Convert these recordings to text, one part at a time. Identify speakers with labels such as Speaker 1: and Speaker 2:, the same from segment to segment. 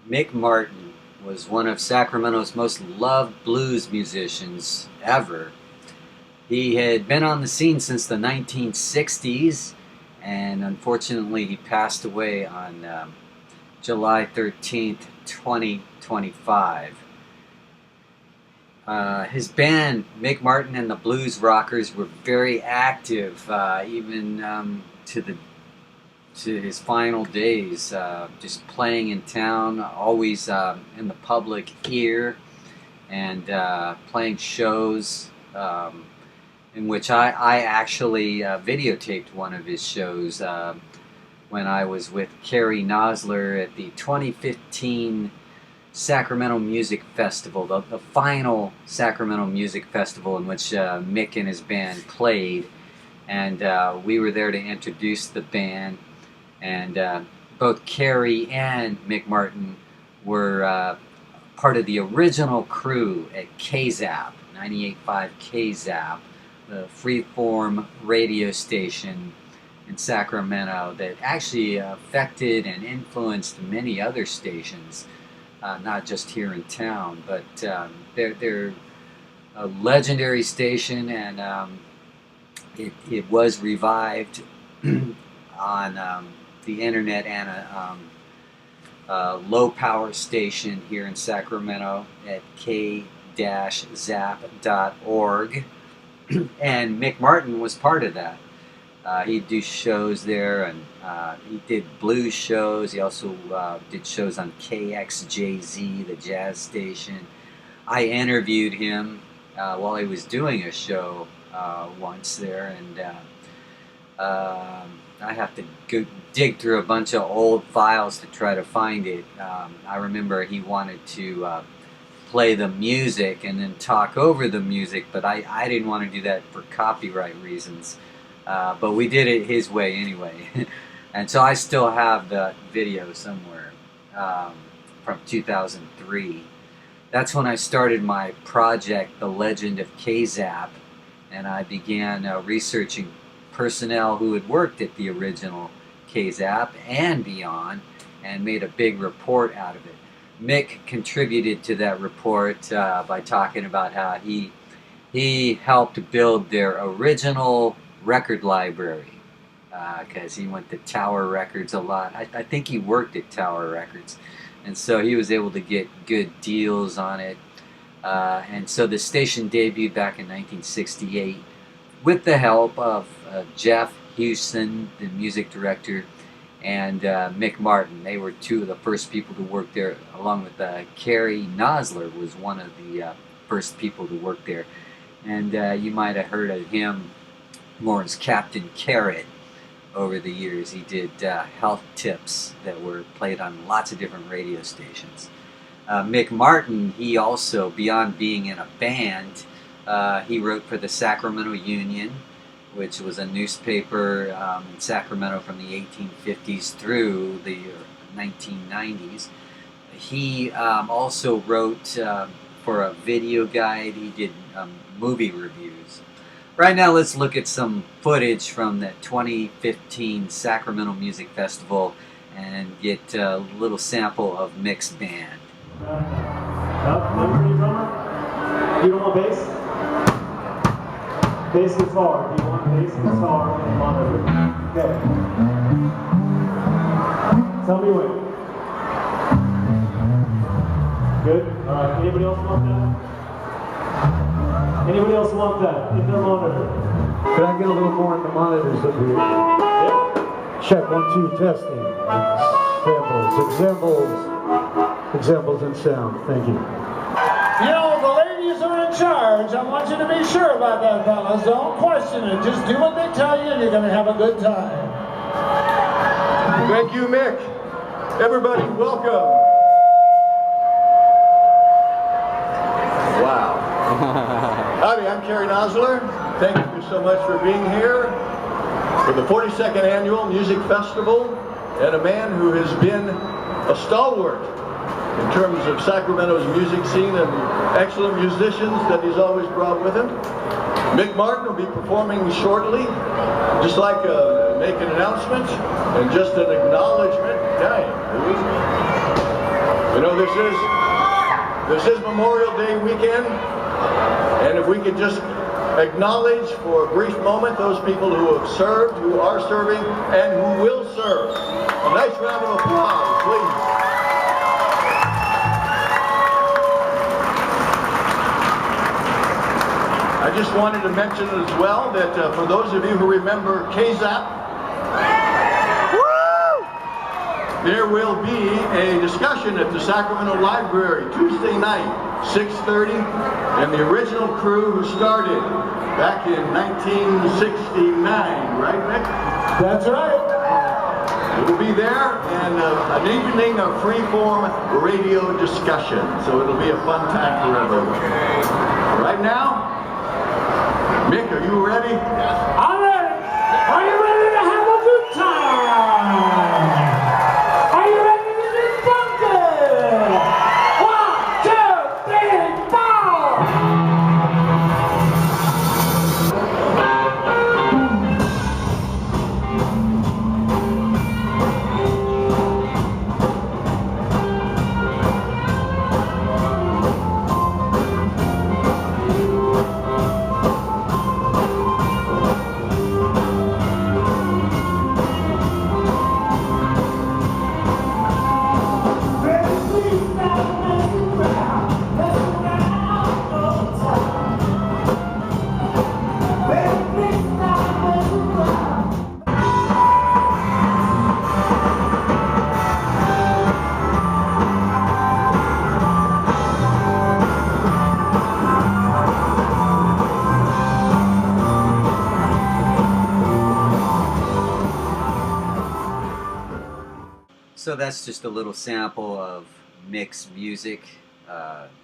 Speaker 1: Mick Martin was one of Sacramento's most loved blues musicians ever. He had been on the scene since the 1960s, and unfortunately he passed away on July 13th, 2025. His band, Mick Martin and the Blues Rockers, were very active, even to his final days, just playing in town, always in the public ear, and playing shows, in which I actually videotaped one of his shows when I was with Cary Nosler at the 2015 Sacramento Music Festival, the final Sacramento Music Festival in which Mick and his band played, and we were there to introduce the band. And both Cary and Mick Martin were part of the original crew at KZAP, 98.5 KZAP, the freeform radio station in Sacramento that actually affected and influenced many other stations, not just here in town, but they're a legendary station, and it was revived on the internet and a low power station here in Sacramento at k-zap.org, and Mick Martin was part of that. He'd do shows there, and he did blues shows. He also did shows on KXJZ, the jazz station. I interviewed him while he was doing a show once there, and I have to go dig through a bunch of old files to try to find it. I remember he wanted to play the music and then talk over the music, but I didn't want to do that for copyright reasons. But we did it his way anyway. And so I still have the video somewhere from 2003. That's when I started my project, The Legend of KZAP, and I began researching personnel who had worked at the original KZAP and beyond, and made a big report out of it. Mick contributed to that report by talking about how he helped build their original record library, because he went to Tower Records a lot. I think he worked at Tower Records, and so he was able to get good deals on it. And so the station debuted back in 1968 with the help of Jeff Houston, the music director, and Mick Martin. They were two of the first people to work there, along with Cary Nosler was one of the first people to work there. And you might have heard of him more as Captain Carrot over the years. He did health tips that were played on lots of different radio stations. Mick Martin, he also, beyond being in a band, he wrote for the Sacramento Union, which was a newspaper in Sacramento from the 1850s through the 1990s. He also wrote for a video guide. He did movie reviews. Right now, let's look at some footage from the 2015 Sacramento Music Festival and get a little sample of Mick's band.
Speaker 2: You don't want bass? Bass guitar. Do you want bass guitar and monitor? Okay. Tell me when. Good? Alright, anybody else want that? Anybody else want that in their monitor?
Speaker 3: Can I get a little more in the monitors up here?
Speaker 2: Yep.
Speaker 3: Check 1, 2, testing. Examples and sound. Thank you.
Speaker 2: You know, the ladies are in charge. I want you to be sure about that, fellas. Don't question it. Just do what they tell you and you're going to have a good time.
Speaker 4: Thank you, Mick. Everybody, welcome. Wow. Howdy, I'm Cary Nosler. Thank you so much for being here for the 42nd Annual Music Festival, and a man who has been a stalwart in terms of Sacramento's music scene and excellent musicians that he's always brought with him. Mick Martin will be performing shortly. Just like make an announcement and just an acknowledgement. You This is Memorial Day weekend, and if we could just acknowledge for a brief moment those people who have served, who are serving, and who will serve. A nice round of applause, please. I just wanted to mention as well that for those of you who remember KZAP, there will be a discussion at the Sacramento Library Tuesday night, 6:30, and the original crew who started back in 1969, right, Mick?
Speaker 2: That's right.
Speaker 4: We'll be there, and an evening of freeform radio discussion, so it'll be a fun time for everyone. Right now, Mick, are you ready?
Speaker 2: I'm ready. Are you ready to have a good time? Are you ready to get funky? 1, 2, 3, 4.
Speaker 1: So that's just a little sample of Mick's music.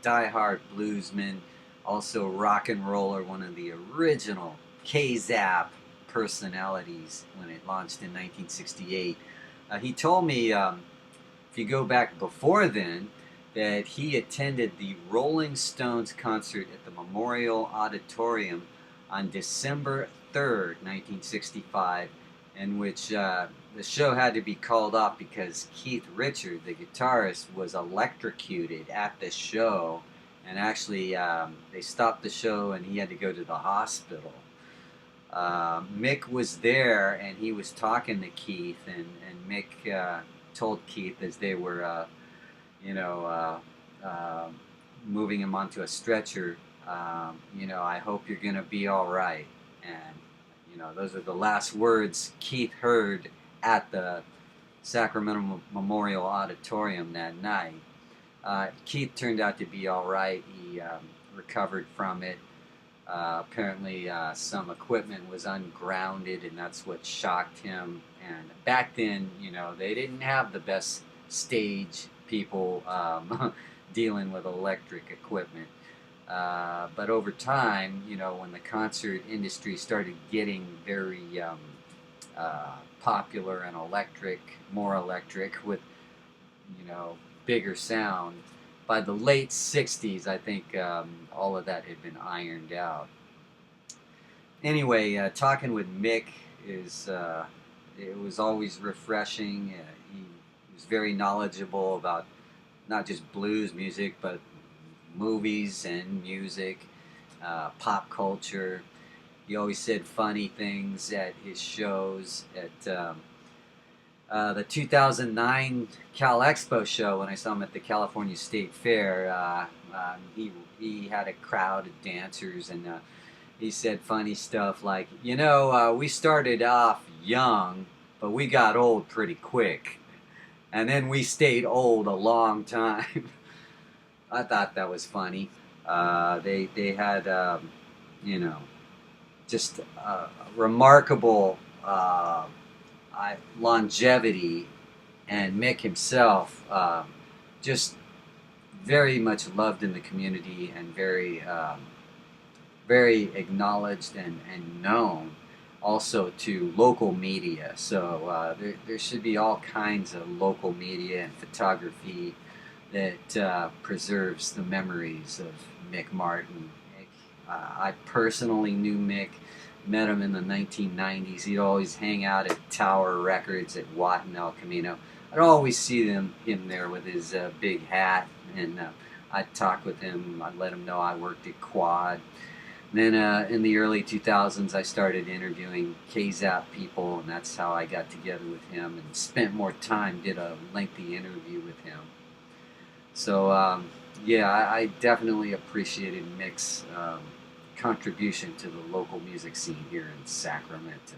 Speaker 1: Die-hard bluesman, also rock and roller, one of the original KZAP personalities when it launched in 1968. He told me, if you go back before then, that he attended the Rolling Stones concert at the Memorial Auditorium on December 3rd, 1965, in which the show had to be called off because Keith Richard, the guitarist, was electrocuted at the show, and actually they stopped the show and he had to go to the hospital. Mick was there and he was talking to Keith, and Mick told Keith as they were moving him onto a stretcher, I hope you're gonna be all right. And those are the last words Keith heard at the Sacramento Memorial Auditorium that night. Keith turned out to be all right. He recovered from it. Apparently some equipment was ungrounded, and that's what shocked him. And back then, they didn't have the best stage people dealing with electric equipment. But over time, when the concert industry started getting very popular and more electric with, bigger sound, by the late 60s, I think all of that had been ironed out. Anyway, talking with Mick it was always refreshing. He was very knowledgeable about not just blues music, but movies and music, pop culture. He always said funny things at his shows. At the 2009 Cal Expo show, when I saw him at the California State Fair, he had a crowd of dancers, and he said funny stuff like, we started off young, but we got old pretty quick, and then we stayed old a long time. I thought that was funny. They had, just remarkable longevity, and Mick himself just very much loved in the community and very acknowledged and known also to local media. So there should be all kinds of local media and photography that preserves the memories of Mick Martin. I personally knew Mick, met him in the 1990s. He'd always hang out at Tower Records at Watt and El Camino. I'd always see him there with his big hat, and I'd talk with him. I'd let him know I worked at Quad. Then in the early 2000s, I started interviewing KZAP people, and that's how I got together with him and spent more time, did a lengthy interview with him. So, yeah, I definitely appreciated Mick's contribution to the local music scene here in Sacramento.